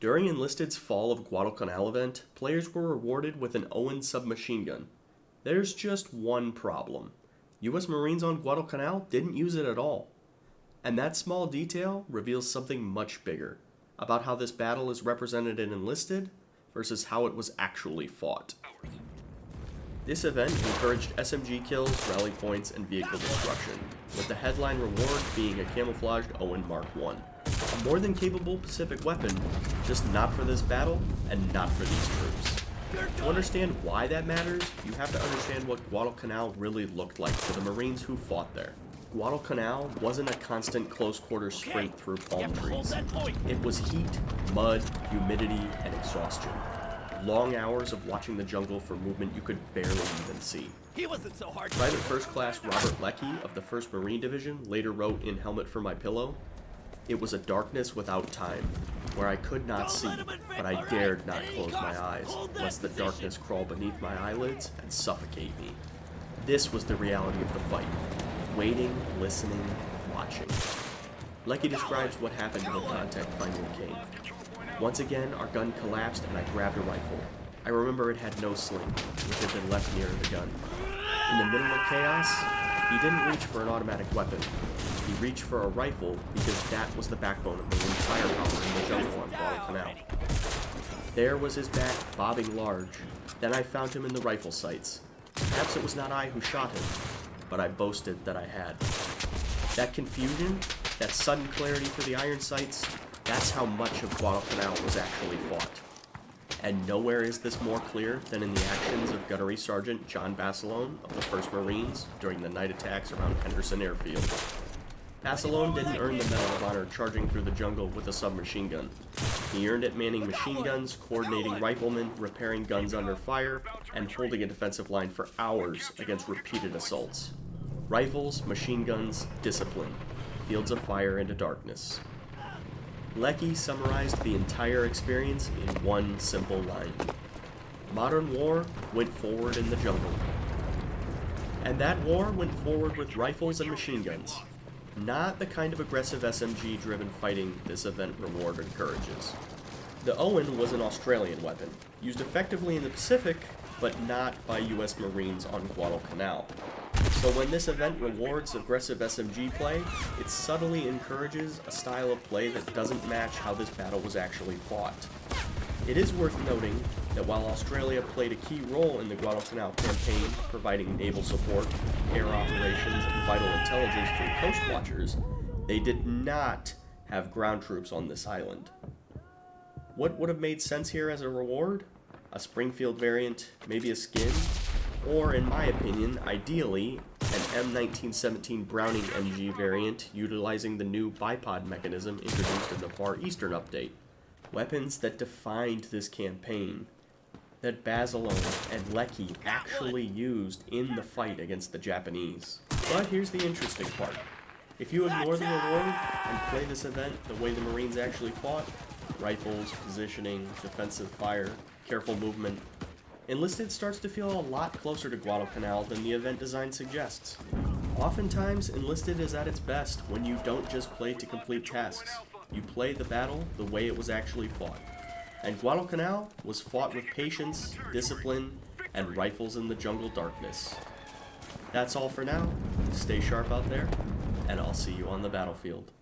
During Enlisted's Fall of Guadalcanal event, players were rewarded with an Owen submachine gun. There's just one problem. US Marines on Guadalcanal didn't use it at all. And that small detail reveals something much bigger, about how this battle is represented in Enlisted versus how it was actually fought. This event encouraged SMG kills, rally points, and vehicle destruction, with the headline reward being a camouflaged Owen Mark I. A more than capable Pacific weapon, just not for this battle, and not for these troops. To understand why that matters, you have to understand what Guadalcanal really looked like for the Marines who fought there. Guadalcanal wasn't a constant close-quarter sprint through palm trees. It was heat, mud, humidity, and exhaustion. Long hours of watching the jungle for movement you could barely even see. He wasn't so hard. Private First Class Robert Leckie of the 1st Marine Division later wrote in Helmet for My Pillow, "It was a darkness without time, where I could not see, but I dared not close my eyes, lest the darkness crawl beneath my eyelids and suffocate me." This was the reality of the fight. Waiting, listening, watching. Leckie describes what happened when contact finally came. Once again, our gun collapsed and I grabbed a rifle. I remember it had no sling, which had been left near the gun. In the middle of chaos, he didn't reach for an automatic weapon. He reached for a rifle because that was the backbone of Marine firepower in the jungle on Guadalcanal. There was his back bobbing large. Then I found him in the rifle sights. Perhaps it was not I who shot him, but I boasted that I had. That confusion, that sudden clarity for the iron sights, that's how much of Guadalcanal was actually fought. And nowhere is this more clear than in the actions of Gunnery Sergeant John Basilone of the 1st Marines during the night attacks around Henderson Airfield. Basilone didn't earn the Medal of Honor charging through the jungle with a submachine gun. He earned it manning machine guns, coordinating riflemen, repairing guns under fire, and holding a defensive line for hours against repeated assaults. Rifles, machine guns, discipline. Fields of fire into darkness. Leckie summarized the entire experience in one simple line. Modern war went forward in the jungle. And that war went forward with rifles and machine guns. Not the kind of aggressive SMG-driven fighting this event reward encourages. The Owen was an Australian weapon, used effectively in the Pacific, but not by US Marines on Guadalcanal. So when this event rewards aggressive SMG play, it subtly encourages a style of play that doesn't match how this battle was actually fought. It is worth noting that while Australia played a key role in the Guadalcanal campaign, providing naval support, air operations, and vital intelligence to coast watchers, they did not have ground troops on this island. What would have made sense here as a reward? A Springfield variant, maybe a skin? Or, in my opinion, ideally, an M1917 Browning MG variant utilizing the new bipod mechanism introduced in the Far Eastern update. Weapons that defined this campaign, that Basilone and Leckie actually used in the fight against the Japanese. But here's the interesting part. If you ignore the reward and play this event the way the Marines actually fought, rifles, positioning, defensive fire, careful movement, Enlisted starts to feel a lot closer to Guadalcanal than the event design suggests. Oftentimes, Enlisted is at its best when you don't just play to complete tasks. You play the battle the way it was actually fought. And Guadalcanal was fought with patience, discipline, and rifles in the jungle darkness. That's all for now. Stay sharp out there, and I'll see you on the battlefield.